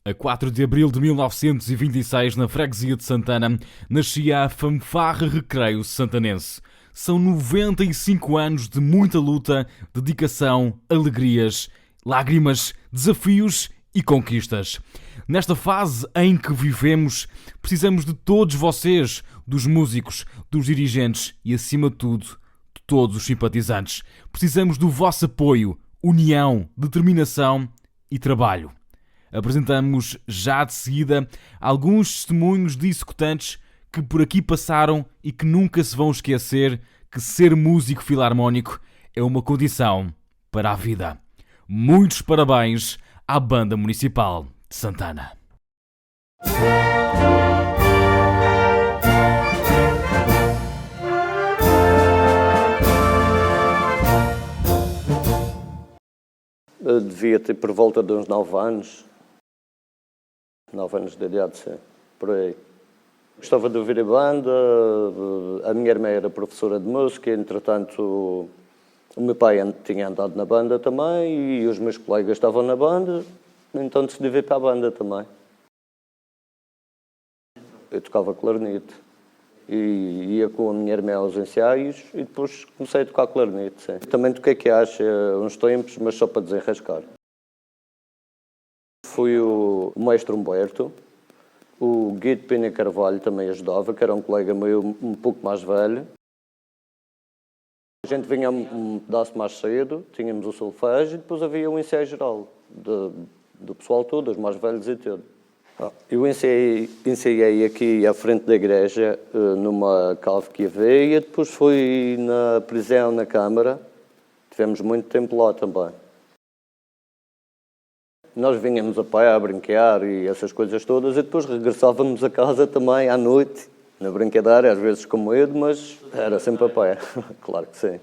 A 4 de abril de 1926, na freguesia de Santana, nascia a Fanfarra Recreio Santanense. São 95 anos de muita luta, dedicação, alegrias, lágrimas, desafios e conquistas. Nesta fase em que vivemos, precisamos de todos vocês, dos músicos, dos dirigentes e, acima de tudo, de todos os simpatizantes. Precisamos do vosso apoio, união, determinação e trabalho. Apresentamos já de seguida alguns testemunhos de executantes que por aqui passaram e que nunca se vão esquecer que ser músico filarmónico é uma condição para a vida. Muitos parabéns à Banda Municipal de Santana. Eu devia ter por volta de uns 9 anos. 9 anos de idade, sim, por aí. Gostava de ouvir a banda, a minha irmã era professora de música, entretanto o meu pai tinha andado na banda também e os meus colegas estavam na banda, então decidi vir para a banda também. Eu tocava clarinete e ia com a minha irmã aos ensaios e depois comecei a tocar clarinete, sim. Também toquei que acho uns tempos, mas só para desenrascar. Fui o Maestro Humberto, o Guido Pina Carvalho também ajudava, que era um colega meu um pouco mais velho. A gente vinha um pedaço mais cedo, tínhamos o solfégio e depois havia um ensaio geral do pessoal todo, os mais velhos e tudo. Eu ensaiei aqui à frente da igreja, numa cave que havia, e depois fui na prisão, na Câmara. Tivemos muito tempo lá também. Nós vinhamos a pé a brincar e essas coisas todas e depois regressávamos a casa também à noite, na brincadeira, às vezes com medo, mas era sempre a pé, claro que sim.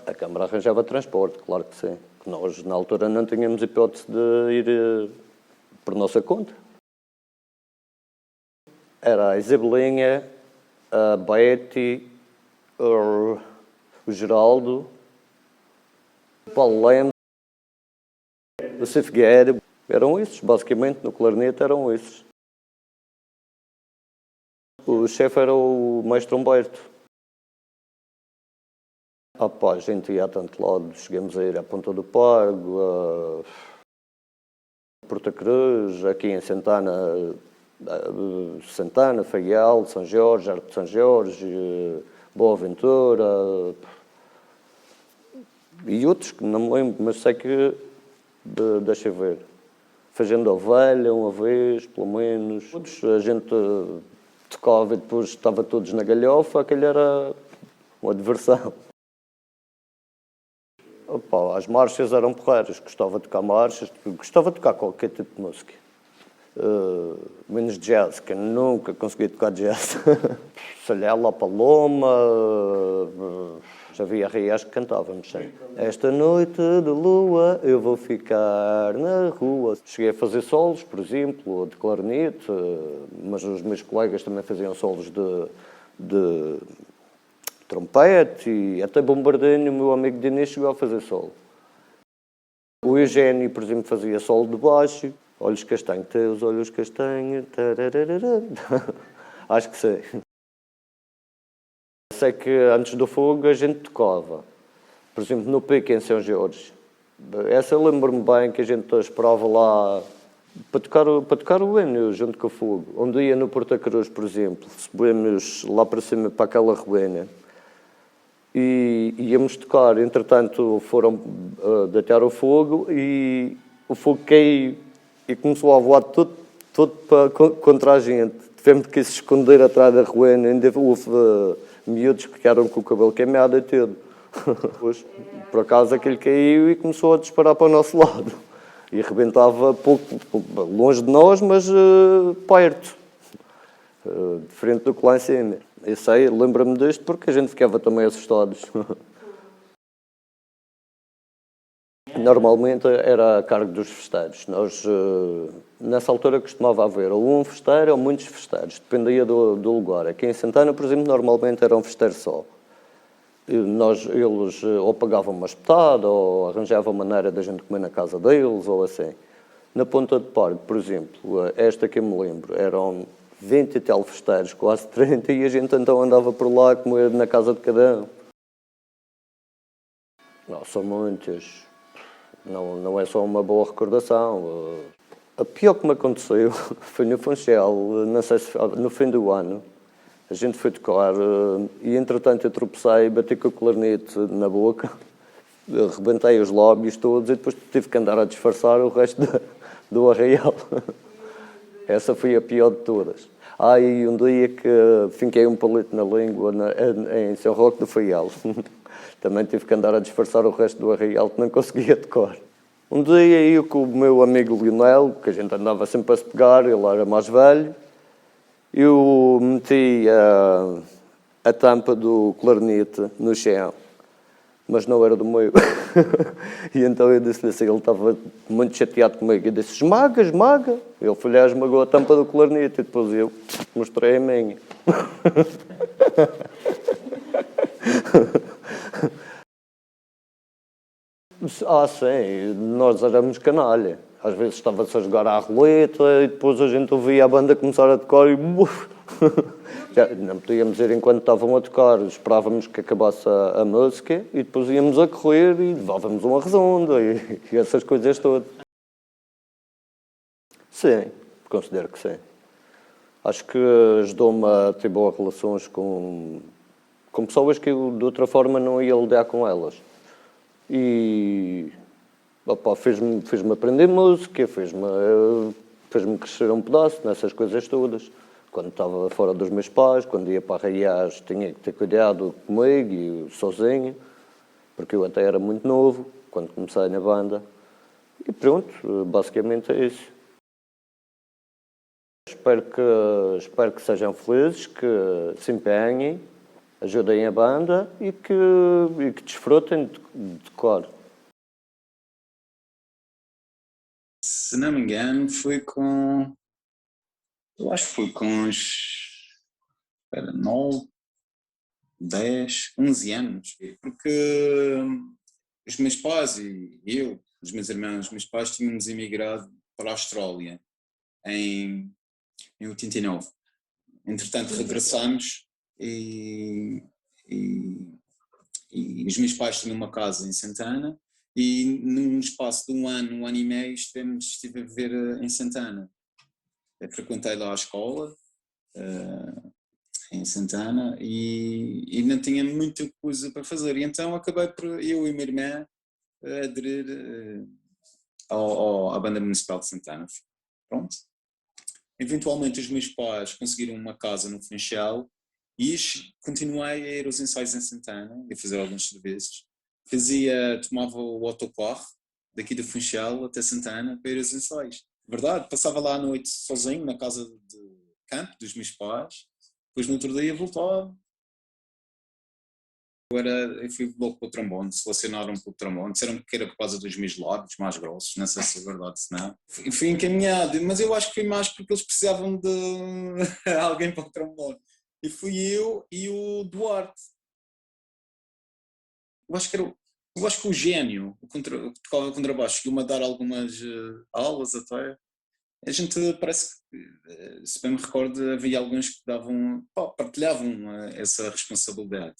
A Câmara arranjava transporte, claro que sim. Nós, na altura, não tínhamos hipótese de ir por nossa conta. Era a Isabelinha, a Betty, o Geraldo, o Paulo Lemos, o Cif Guerra. Eram esses, basicamente, no clarinete eram esses. O chefe era o Maestro Humberto. A gente ia a tanto lado, chegamos a ir à Ponta do Pargo, a Porta Cruz, aqui em Santana, Faial, São Jorge, Arco de São Jorge, Boa Ventura e outros que não me lembro, mas sei que deixa ver. Fazendo ovelha uma vez, pelo menos. A gente tocava e depois estava todos na galhofa, aquilo era uma diversão. Opa, as marchas eram porreiras, gostava de tocar marchas, gostava de tocar qualquer tipo de música. Menos jazz, que eu nunca consegui tocar jazz. Salhela, Paloma, já havia reis que cantávamos sempre. Esta noite de lua eu vou ficar na rua. Cheguei a fazer solos, por exemplo, de clarinete, mas os meus colegas também faziam solos de trompete e até bombardinho, o meu amigo Dinis chegou a fazer solo. O Eugénio, por exemplo, fazia solo de baixo. Olhos castanhos, teus olhos castanhos. Acho que sei. Sei que antes do fogo a gente tocava. Por exemplo, no pique em São Jorge. Essa eu lembro-me bem que a gente esperava lá para tocar o hino junto com o fogo. Onde ia no Porta Cruz, por exemplo, subimos lá para cima para aquela ruína. E íamos tocar, entretanto foram deitar o fogo e o fogo caiu e começou a voar todo contra a gente. Tivemos que se esconder atrás da ruína, ainda houve miúdos que ficaram com o cabelo queimado e tudo. Depois, por acaso aquele caiu e começou a disparar para o nosso lado. E arrebentava pouco, longe de nós, mas perto, diferente do que lá em cima. Eu sei, lembro-me disto porque a gente ficava também assustados. Normalmente era a cargo dos festeiros. Nós, nessa altura, costumava haver ou um festeiro ou muitos festeiros, dependia do lugar. Aqui em Santana, por exemplo, normalmente era um festeiro só. Eles ou pagavam uma espetada ou arranjavam maneira da gente comer na casa deles ou assim. Na Ponta de Parque, por exemplo, esta que eu me lembro, eram 20 e tal festeiros, quase 30, e a gente então andava por lá a comer na casa de cada um. Não, são muitas. Não, não é só uma boa recordação. A pior que me aconteceu foi no Funchal, não sei se no fim do ano. A gente foi tocar e, entretanto, eu tropecei, bati com o clarinete na boca, rebentei os lábios todos e depois tive que andar a disfarçar o resto do arraial. Essa foi a pior de todas. E um dia que finquei um palito na língua em São Roque do Faial. Também tive que andar a disfarçar o resto do arraial, que não conseguia tocar. Um dia eu com o meu amigo Lionel, que a gente andava sempre a se pegar, ele era mais velho, eu meti a tampa do clarinete no chão, mas não era do meu. E então eu disse-lhe assim, ele estava muito chateado comigo, eu disse, esmaga, esmaga. Ele foi lá, esmagou a tampa do clarinete e depois eu mostrei a minha. Sim, nós éramos canalha. Às vezes estava-se a jogar à roleta e depois a gente ouvia a banda começar a tocar e... Já não podíamos ir enquanto estavam a tocar, esperávamos que acabasse a música e depois íamos a correr e levávamos uma redonda e essas coisas todas. Sim, considero que sim. Acho que ajudou-me a ter boas relações com pessoas que eu de outra forma não ia lidar com elas. E fez-me aprender música, fez-me crescer um pedaço nessas coisas todas. Quando estava fora dos meus pais, quando ia para arraiais, tinha que ter cuidado comigo e sozinho, porque eu até era muito novo quando comecei na banda. E pronto, basicamente é isso. Espero que sejam felizes, que se empenhem, ajudem a banda e que desfrutem de cor. Se não me engano, eu acho que foi com uns 9, 10, 11 anos. Porque os meus pais e eu, os meus irmãos, os meus pais tínhamos emigrado para a Austrália em 89. Entretanto, regressamos e os meus pais tinham uma casa em Santana e num espaço de um ano e meio estive a viver em Santana. Eu frequentei lá a escola em Santana e não tinha muita coisa para fazer. E então acabei por, eu e minha irmã, aderir à Banda Municipal de Santana. Pronto. Eventualmente os meus pais conseguiram uma casa no Funchal e continuei a ir aos ensaios em Santana e a fazer alguns serviços. Tomava o autocarro daqui do Funchal até Santana para ir aos ensaios. Verdade, passava lá à noite sozinho na casa de campo dos meus pais, depois no outro dia voltava. Eu fui logo para o trombone, selecionaram-me para o trombone, disseram que era por causa dos meus lábios mais grossos, não sei se é verdade, se não. Fui encaminhado, mas eu acho que foi mais porque eles precisavam de alguém para o trombone. E fui eu e o Duarte. Eu acho que o Gênio, o que tocava contrabaixo, chegou-me a dar algumas aulas até. A gente parece que, se bem me recordo, havia alguns que partilhavam essa responsabilidade.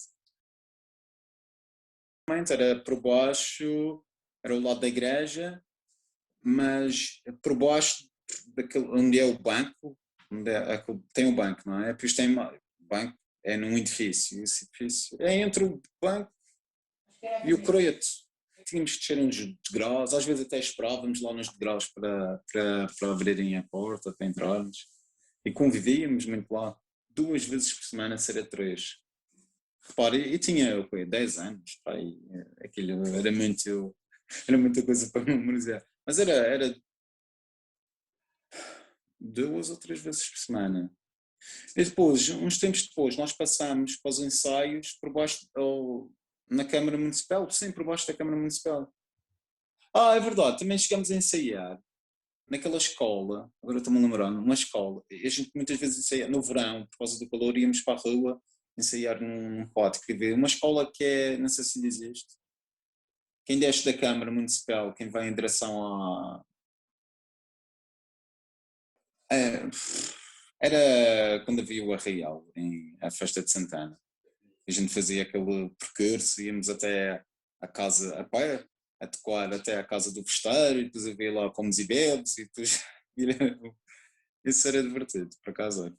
Era por baixo, era o lado da igreja, mas por baixo daquele, onde é o banco, tem o banco, não é? Depois tem o banco, é num edifício, esse edifício é entre o banco e o croito. Tínhamos que descer uns degraus, às vezes até esperávamos lá nos degraus para abrirem a porta, para entrarmos. E convivíamos muito lá, 2 vezes por semana, será 3. Repare, eu tinha 10 anos, pai, aquilo era muita coisa para memorizar. Mas era 2 ou 3 vezes por semana. E depois, uns tempos depois, nós passámos para os ensaios por baixo, na Câmara Municipal, sim, por baixo da Câmara Municipal. É verdade, também chegamos a ensaiar naquela escola, agora estou-me a lembrar, numa escola, e a gente muitas vezes ensaia no verão, por causa do calor, íamos para a rua ensaiar num pátio. Quer ver, uma escola que é, não sei se existe, quem desce da Câmara Municipal, quem vai em direção a. é, Era quando havia o Arraial, a festa de Santana. A gente fazia aquele percurso, íamos até a casa, a pé, a tocar até a casa do festeiro, e depois havia lá comes e bebes, e depois. Isso era divertido, por acaso.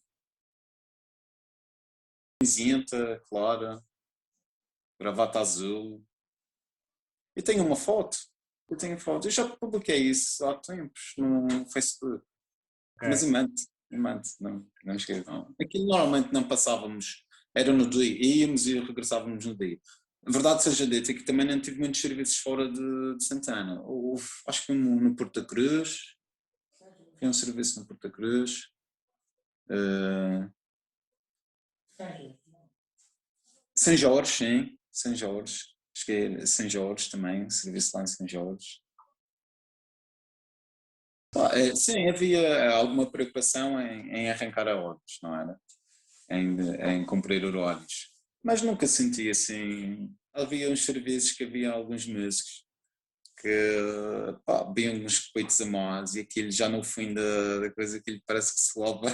Cinzenta, clara, gravata azul. Eu tenho uma foto. Eu tenho foto. Eu já publiquei isso há tempos no Facebook. Mas imante, não esqueço. Não. Aquilo normalmente não passávamos, era no dia, íamos e regressávamos no dia. A verdade seja dita que também não tive muitos serviços fora de Santana. Acho que foi no Porto da Cruz, foi um serviço no Porto da Cruz. São Jorge, sim, São Jorge. Cheguei a São Jorge também, serviço lá em São Jorge. Sim, havia alguma preocupação em arrancar a horas, não era? Em cumprir horários. Mas nunca senti assim. Havia uns serviços que havia alguns músicos que bebiam uns copetes a mais e aquilo já no fim da coisa, aquilo parece que se lava.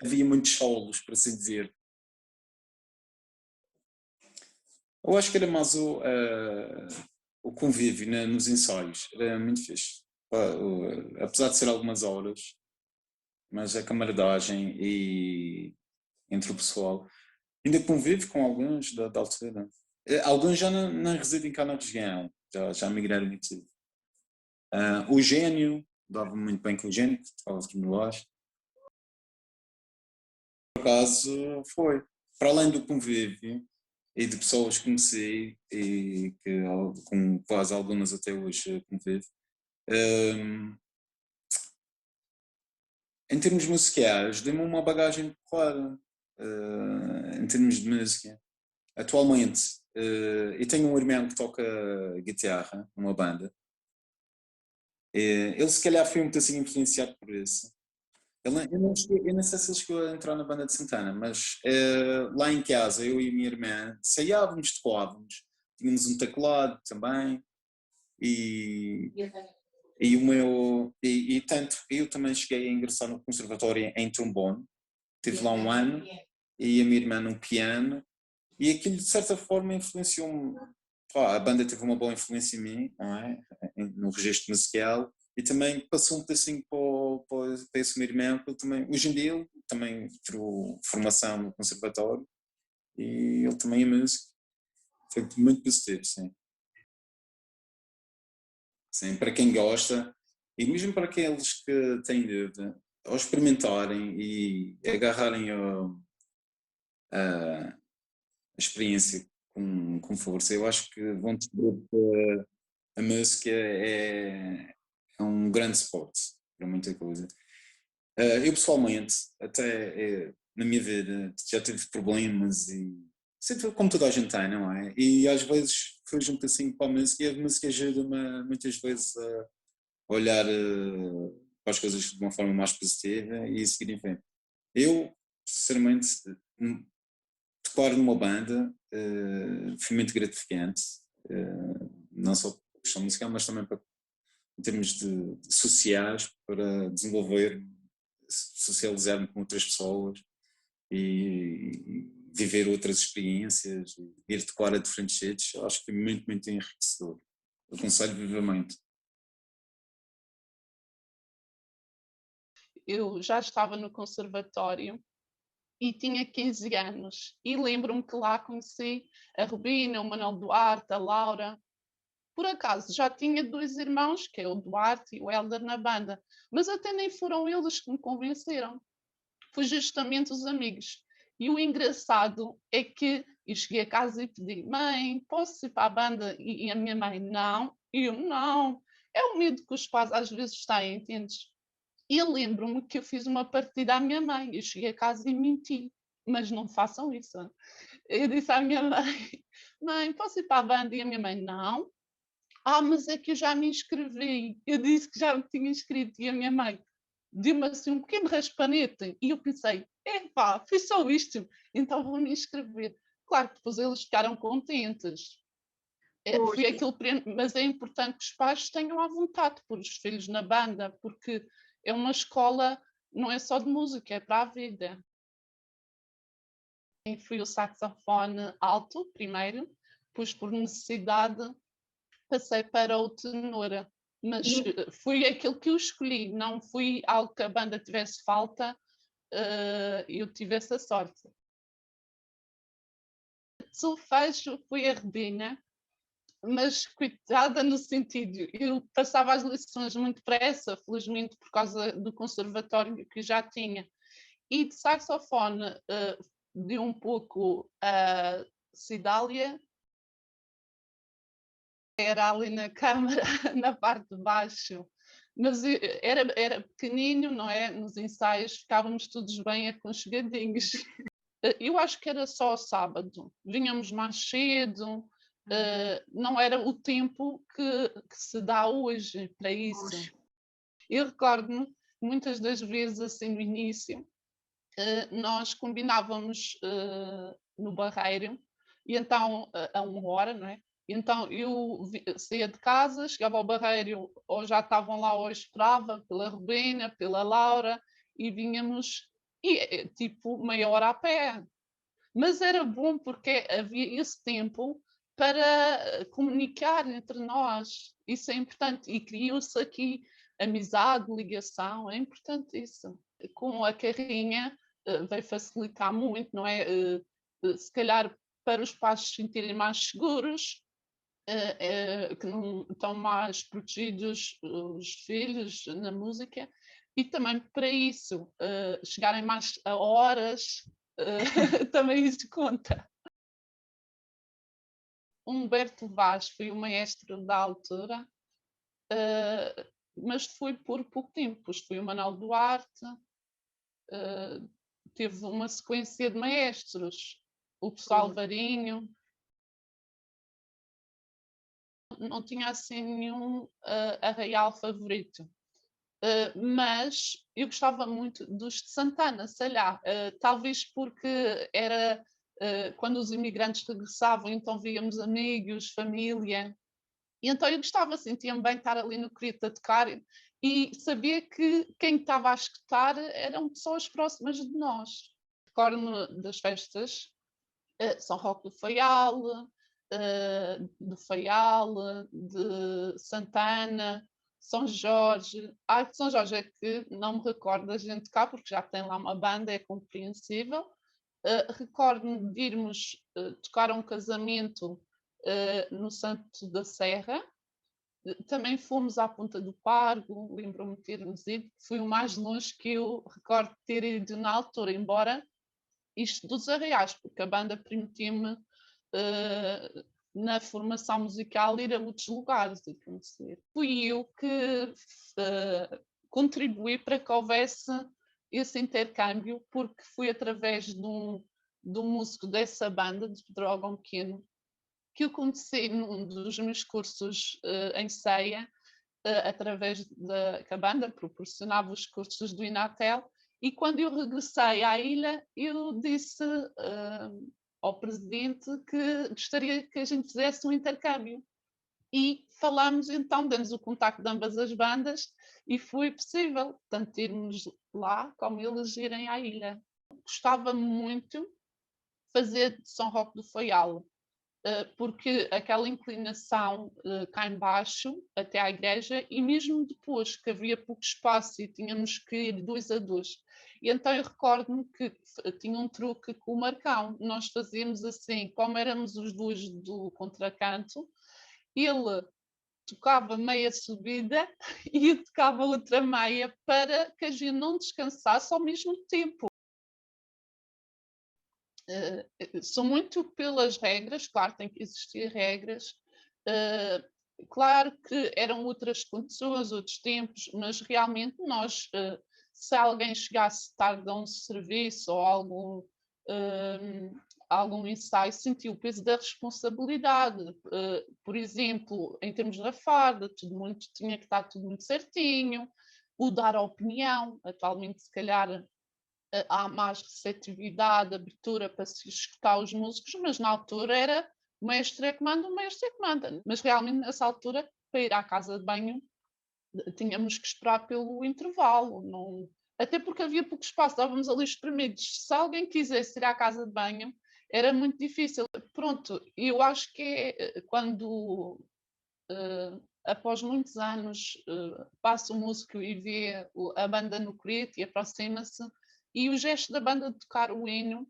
Havia muitos solos, por assim dizer. Eu acho que era mais o convívio nos ensaios, era muito fixe. Apesar de ser algumas horas, mas a camaradagem e entre o pessoal. Ainda convivo com alguns da altura. Alguns já não residem cá na região, já migraram muito. O Gênio, dava muito bem com o Gênio, que estava aqui no Lage. Por acaso foi. Para além do convívio e de pessoas que conheci e que com quase algumas até hoje convivo, em termos musicais, deu-me uma bagagem clara em termos de música. Atualmente, eu tenho um irmão que toca guitarra numa banda. Ele se calhar foi um assim influenciado por isso. Eu não sei se ele chegou a entrar na banda de Santana, mas lá em casa, eu e a minha irmã ensaiávamos, tocávamos, tínhamos um teclado também, e, e tanto eu também cheguei a ingressar no conservatório em trombone, tive lá um ano, e a minha irmã num piano, e aquilo de certa forma influenciou-me. A banda teve uma boa influência em mim, não é? No registro musical, e também passou um pedacinho para esse meu irmão, que ele também, hoje em dia ele também tirou formação no conservatório, e ele também é músico. Foi muito positivo, sim. Sim, para quem gosta, e mesmo para aqueles que têm dúvida, ao experimentarem e agarrarem a experiência com força, eu acho que vão descobrir que a música é um grande suporte para muita coisa. Eu pessoalmente, até na minha vida, já tive problemas e sempre como toda a gente tem, não é? E às vezes fujo um bocadinho para a música e a música ajuda-me muitas vezes a olhar para as coisas de uma forma mais positiva e seguir em frente. Eu, sinceramente, tocar numa banda foi muito gratificante, não só por questão musical, mas também em termos de sociais, para desenvolver, socializar-me com outras pessoas e viver outras experiências, ir tocar a diferentes sítios, acho que foi muito, muito enriquecedor. Aconselho vivamente. Eu já estava no conservatório e tinha 15 anos. E lembro-me que lá conheci a Rubina, o Manuel Duarte, a Laura. Por acaso já tinha 2 irmãos, que é o Duarte e o Helder, na banda, mas até nem foram eles que me convenceram. Foi justamente os amigos. E o engraçado é que eu cheguei a casa e pedi: mãe, posso ir para a banda? E a minha mãe: não. E eu: não. É o medo que os pais às vezes têm, entendes? E eu lembro-me que eu fiz uma partida à minha mãe. Eu cheguei a casa e menti. Mas não façam isso. Eu disse à minha mãe: mãe, posso ir para a banda? E a minha mãe: não. Mas é que eu já me inscrevi. Eu disse que já me tinha inscrito. E a minha mãe deu-me assim um pequeno raspanete. E eu pensei: epá, foi só isto, então vou me inscrever. Claro que depois eles ficaram contentes. Foi Pois, aquele mas é importante que os pais tenham à vontade de pôr os filhos na banda, porque é uma escola, não é só de música, é para a vida. E fui o saxofone alto primeiro, depois por necessidade passei para o tenor, mas foi aquilo que eu escolhi, não foi algo que a banda tivesse falta, eu tive essa sorte. Solfejo foi a Rebina, mas coitada no sentido, eu passava as lições muito depressa, felizmente por causa do conservatório que já tinha. E de saxofone deu um pouco a Cidália, era ali na câmara, na parte de baixo, mas era pequenino, não é? Nos ensaios ficávamos todos bem aconchegadinhos. Eu acho que era só sábado, vinhamos mais cedo, não era o tempo que se dá hoje para isso. Eu recordo-me, muitas das vezes, assim, no início, nós combinávamos no Barreiro, e então, a 1 hora, não é? E então eu saía de casa, chegava ao Barreiro, ou já estavam lá ou eu esperava pela Rubina, pela Laura, e vinhamos, tipo, meia hora a pé. Mas era bom porque havia esse tempo para comunicar entre nós. Isso é importante. E criou-se aqui amizade, ligação, é importante isso. Com a carrinha vai facilitar muito, não é? Se calhar para os pais se sentirem mais seguros, que não estão mais protegidos os filhos na música, e também para isso, chegarem mais a horas, também isso conta. Humberto Vaz foi o maestro da altura, mas foi por pouco tempo. Depois foi o Manuel Duarte, teve uma sequência de maestros, o pessoal Varinho. Não tinha assim nenhum arraial favorito. Mas eu gostava muito dos de Santana, sei lá, talvez porque era quando os imigrantes regressavam, então víamos amigos, família, e então eu gostava, sentia-me bem estar ali no Querito a tocar e sabia que quem estava a escutar eram pessoas próximas de nós. Recordo-me das festas, São Roque do Faial, de Santana, São Jorge. De São Jorge é que não me recordo da gente cá, porque já tem lá uma banda, é compreensível. Recordo-me de irmos tocar um casamento no Santo da Serra. Também fomos à Ponta do Pargo, lembro-me de termos ido, foi o mais longe que eu recordo de ter ido na altura, embora isto dos arraiais, porque a banda permitia-me na formação musical ir a outros lugares e conhecer. Fui eu que contribuí para que houvesse esse intercâmbio, porque fui através de um músico dessa banda, de Pedrógão Pequeno, que eu conheci num dos meus cursos em Ceia, através que a banda proporcionava os cursos do Inatel, e quando eu regressei à ilha, eu disse ao presidente que gostaria que a gente fizesse um intercâmbio. E falámos então, demos o contacto de ambas as bandas e foi possível, tanto irmos lá como eles irem à ilha. Gostava muito fazer de São Roque do Faial, porque aquela inclinação cá embaixo até à igreja, e mesmo depois que havia pouco espaço e tínhamos que ir 2 a 2. E então eu recordo-me que tinha um truque com o Marcão. Nós fazíamos assim, como éramos os dois do contracanto, ele tocava meia subida e eu tocava outra meia para que a gente não descansasse ao mesmo tempo. Sou muito pelas regras, claro, tem que existir regras. Claro que eram outras condições, outros tempos, mas realmente nós, se alguém chegasse tarde a um serviço ou algum ensaio, sentiu o peso da responsabilidade. Por exemplo, em termos da farda, tinha que estar tudo muito certinho, o dar a opinião, atualmente se calhar há mais receptividade, abertura para se escutar os músicos, mas na altura era o mestre é que manda, o mestre é que manda. Mas realmente nessa altura, para ir à casa de banho, tínhamos que esperar pelo intervalo, não... até porque havia pouco espaço, estávamos ali espremidos. Se alguém quisesse ir à casa de banho, era muito difícil. Pronto, eu acho que é quando, após muitos anos, passa o músico e vê a banda no Crete e aproxima-se, e o gesto da banda de tocar o hino,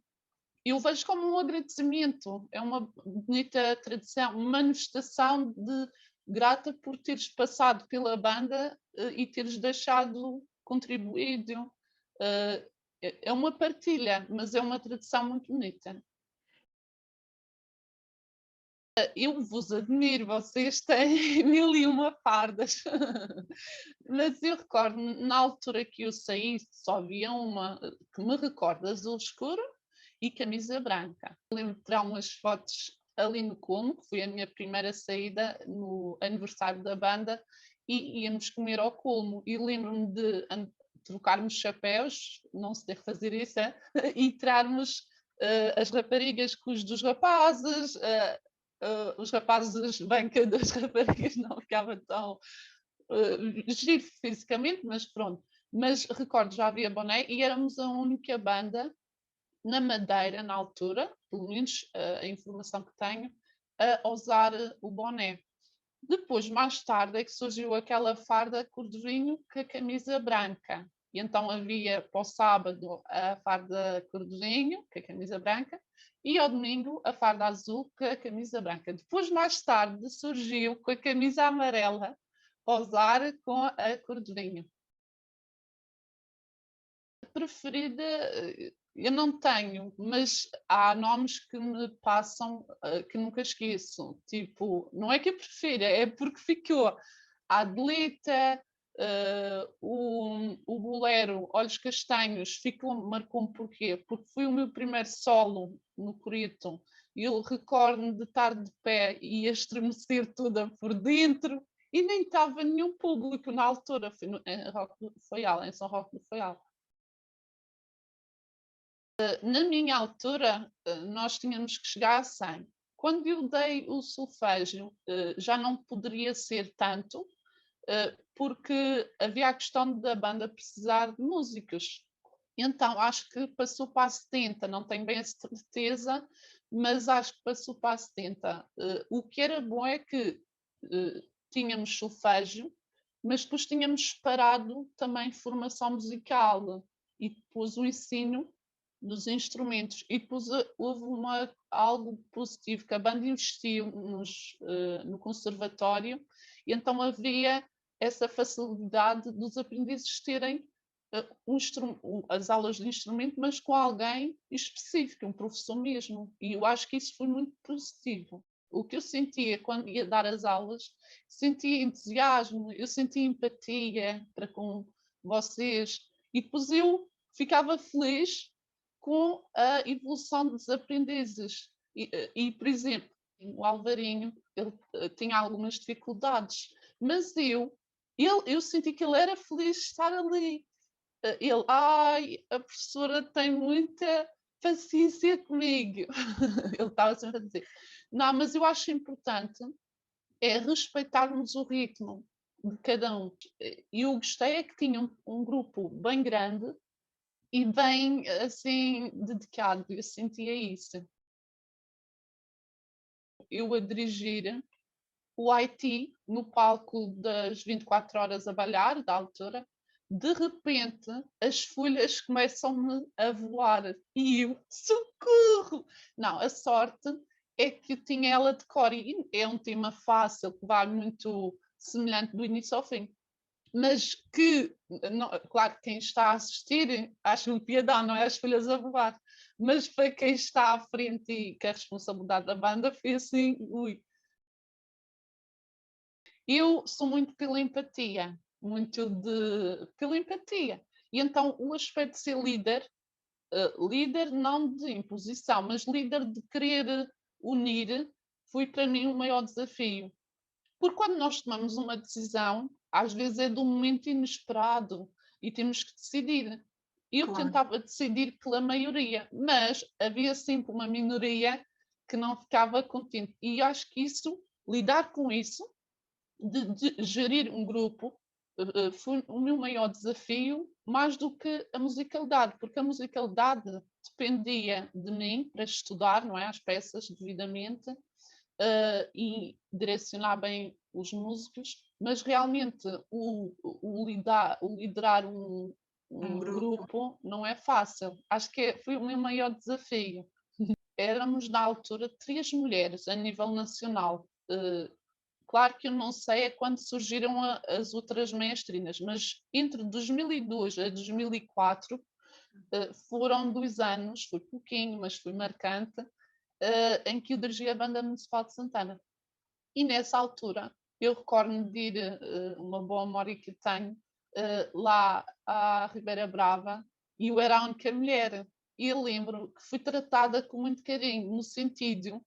eu vejo como um agradecimento, é uma bonita tradição, uma manifestação de grata por teres passado pela banda e teres deixado contribuído. É uma partilha, mas é uma tradição muito bonita. Eu vos admiro, vocês têm 1001 fardas. Mas eu recordo, na altura que eu saí, só havia uma que me recordo, azul escuro e camisa branca. Lembro de tirar umas fotos ali no Colmo, que foi a minha primeira saída no aniversário da banda, e íamos comer ao Colmo. E lembro-me de trocarmos chapéus, não se deve fazer isso, e tirarmos as raparigas com os dos rapazes, os rapazes bem que das raparigas não ficava tão giro fisicamente, mas pronto. Mas recordo, já havia boné e éramos a única banda na Madeira, na altura, pelo menos a informação que tenho, a usar o boné. Depois, mais tarde, é que surgiu aquela farda cor de vinho com a camisa branca. E então havia para o sábado a farda cor de vinho, com a camisa branca, e ao domingo a farda azul com a camisa branca. Depois, mais tarde, surgiu com a camisa amarela, para usar com a cor de vinho. Preferida, eu não tenho, mas há nomes que me passam que nunca esqueço. Tipo, não é que eu prefira, é porque ficou a Adelita, o bolero Olhos Castanhos, marcou-me porquê? Porque foi o meu primeiro solo no Corito. Eu recordo-me de estar de pé e a estremecer toda por dentro. E nem estava nenhum público na altura, foi em Roque do Foial, em São Roque do Foial. Na minha altura, nós tínhamos que chegar a 100. Quando eu dei o solfégio, já não poderia ser tanto, porque havia a questão da banda precisar de músicos. Então, acho que passou para a 70, não tenho bem a certeza, mas acho que passou para a 70. O que era bom é que tínhamos solfégio, mas depois tínhamos separado também formação musical e depois o ensino dos instrumentos. E depois houve algo positivo, que a banda investiu no conservatório, e então havia essa facilidade dos aprendizes terem as aulas de instrumento, mas com alguém específico, um professor mesmo. E eu acho que isso foi muito positivo. O que eu sentia quando ia dar as aulas, sentia entusiasmo, eu sentia empatia para com vocês, e depois eu ficava feliz com a evolução dos aprendizes. Por exemplo, o Alvarinho, ele tinha algumas dificuldades, mas eu senti que ele era feliz de estar ali. A professora tem muita paciência comigo. Ele estava sempre a dizer. Não, mas eu acho importante é respeitarmos o ritmo de cada um. E eu gostei é que tinha um grupo bem grande e bem, assim, dedicado. Eu sentia isso. Eu a dirigir o Haiti no palco das 24 horas a balhar, da altura, de repente as folhas começam-me a voar e eu, socorro! Não, a sorte é que eu tinha ela de cor e é um tema fácil, que vai muito semelhante do início ao fim. Mas que, não, claro, quem está a assistir acha um piadão, não é as folhas a voar, mas para quem está à frente e que a responsabilidade da banda foi assim, ui. Eu sou muito pela empatia, pela empatia. E então o aspecto de ser líder, líder não de imposição, mas líder de querer unir, foi para mim o maior desafio. Porque quando nós tomamos uma decisão, às vezes é de um momento inesperado e temos que decidir. Eu Claro. tentava decidir pela maioria, mas havia sempre uma minoria que não ficava contente. E acho que lidar com isso, de gerir um grupo, foi o meu maior desafio, mais do que a musicalidade, porque a musicalidade dependia de mim para estudar, não é, as peças devidamente, e direcionar bem os músicos, mas realmente o liderar um grupo não é fácil. Acho que foi o meu maior desafio. Éramos, na altura, 3 mulheres a nível nacional. Claro que eu não sei quando surgiram as outras mestrinas, mas entre 2002 a 2004 foram 2 anos, foi pouquinho, mas foi marcante, em que eu dirigi a Banda Municipal de Santana. E nessa altura, eu recordo-me de ir, uma boa memória que tenho, lá à Ribeira Brava, e eu era a única mulher. E eu lembro que fui tratada com muito carinho, no sentido,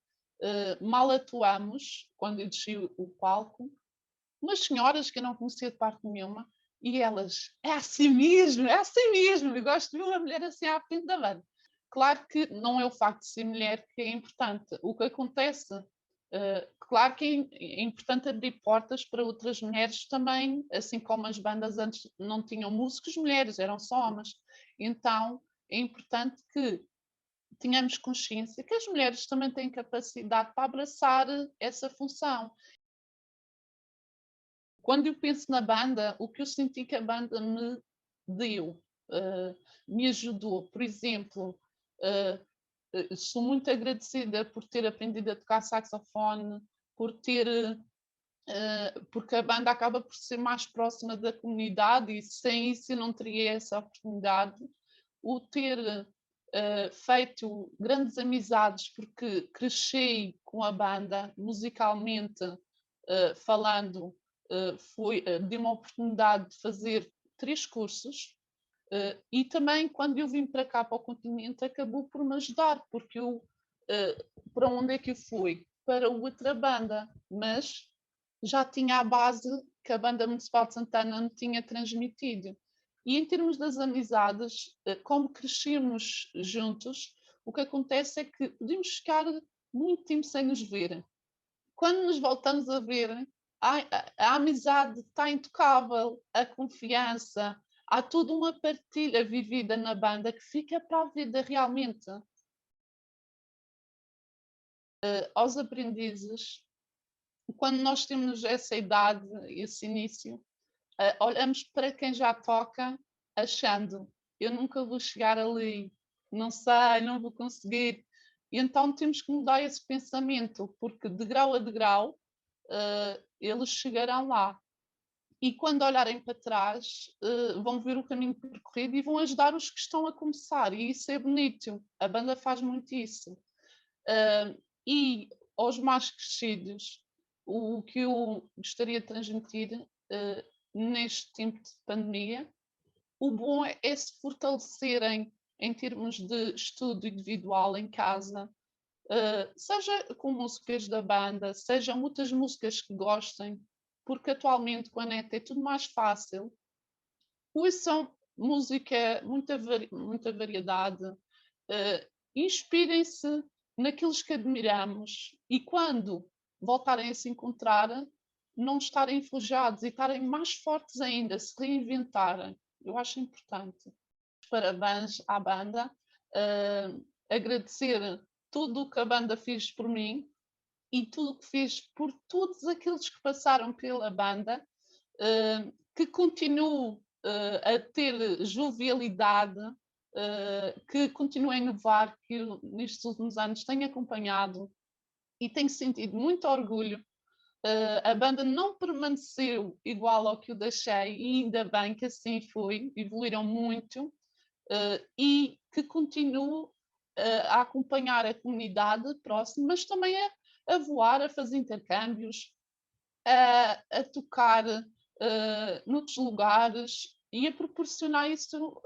mal atuamos, quando eu desci o palco, umas senhoras que eu não conhecia de parte nenhuma, e elas, é assim mesmo, eu gosto de ver uma mulher assim à frente da banda. Claro que não é o facto de ser mulher que é importante. O que acontece, claro que é importante abrir portas para outras mulheres também, assim como as bandas antes não tinham músicos mulheres, eram só homens. Então é importante que tenhamos consciência que as mulheres também têm capacidade para abraçar essa função. Quando eu penso na banda, o que eu senti que a banda me deu, me ajudou, por exemplo, sou muito agradecida por ter aprendido a tocar saxofone, porque a banda acaba por ser mais próxima da comunidade e sem isso eu não teria essa oportunidade. O ter feito grandes amizades, porque cresci com a banda musicalmente falando, deu-me a oportunidade de fazer 3 cursos. E também, quando eu vim para cá, para o continente, acabou por me ajudar, porque para onde é que eu fui? Para outra banda, mas já tinha a base que a Banda Municipal de Santana me tinha transmitido. E em termos das amizades, como crescemos juntos, o que acontece é que podemos ficar muito tempo sem nos ver. Quando nos voltamos a ver, a amizade está intocável, a confiança, há toda uma partilha vivida na banda que fica para a vida realmente. Aos aprendizes, quando nós temos essa idade, esse início, olhamos para quem já toca achando, eu nunca vou chegar ali, não sei, não vou conseguir. E então temos que mudar esse pensamento, porque de grau a degrau eles chegarão lá. E quando olharem para trás, vão ver o caminho percorrido e vão ajudar os que estão a começar. E isso é bonito. A banda faz muito isso. E aos mais crescidos, o que eu gostaria de transmitir neste tempo de pandemia, o bom é se fortalecerem em termos de estudo individual em casa, seja com músicas da banda, sejam muitas músicas que gostem, porque atualmente com a net é tudo mais fácil. Ouçam música, muita variedade, inspirem-se naqueles que admiramos e quando voltarem a se encontrar, não estarem enferrujados e estarem mais fortes ainda, se reinventarem. Eu acho importante. Parabéns à banda, agradecer tudo o que a banda fez por mim e tudo o que fez por todos aqueles que passaram pela banda, que continuo a ter jovialidade, que continuo a inovar, que eu, nestes últimos anos tenho acompanhado e tenho sentido muito orgulho. A banda não permaneceu igual ao que eu deixei e ainda bem que assim foi, evoluíram muito. E que continuo a acompanhar a comunidade próxima, mas também a voar, a fazer intercâmbios, a tocar noutros lugares e a proporcionar isso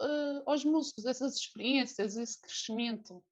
aos músicos, essas experiências, esse crescimento.